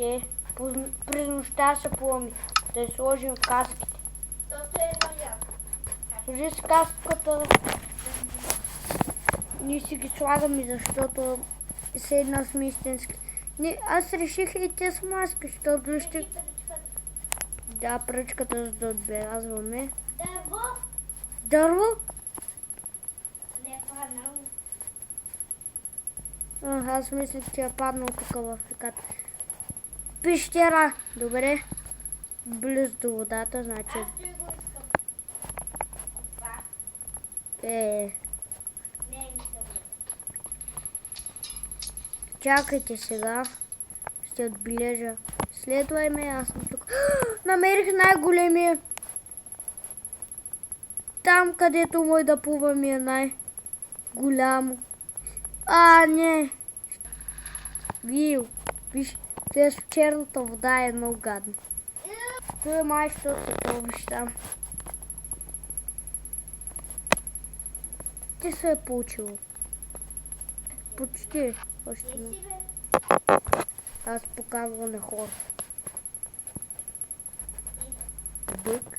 Ще през нощта се плъми. Да я сложим в каските. Тото е вариант. Сложи с каската. Ние си ги слагаме, защото седна сме истински. Аз реших и те с маски, защото ще... Да, пръчката, за да отбелязваме. Дърво? Дърво? Не е паднало. Аз мислех, че е паднал тук в реката. Пещера. Добре. Близо до водата, значи... Аз той го искам. Опа. Не Не съм. Чакайте сега. Ще отбележа. Следвай ме, аз съм тук. Намерих най-големия. Там, където мой да плувам е най-голямо. Не. Виж, те с черната вода е много гадно. Това е май, що се пробваш там. Ти се е получило. Почти. Още не. Аз показвам на хора. Бък,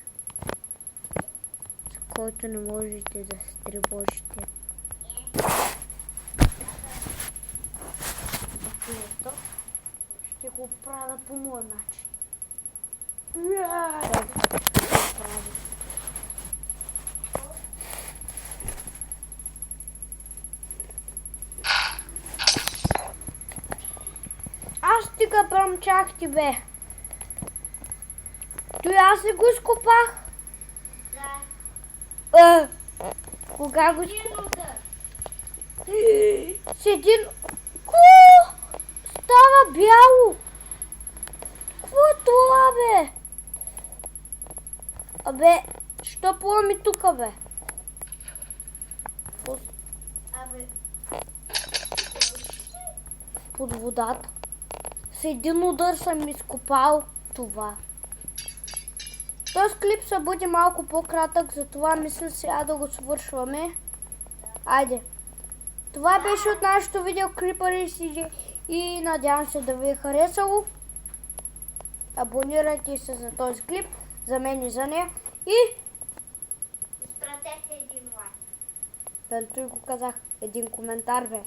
с който не можете да се тревожите. Ще го правя по моя начин. Аз стига промчах тебе. Той аз ли го изкопах? Да. Кога го Един удар. с един... Става бяло! Какво е това, бе? Абе, що плъми тука, бе? Абе. Под водата. С един удар съм изкопал това. Този клип ще бъде малко по-кратък, затова мисля сега да го свършваме. Айде. Това беше от нашето видео Creeper и надявам се да ви е харесало. Абонирайте се за този клип, за мен и за нея. И... Изпратете един лайк. Той го казах, един коментар, бе.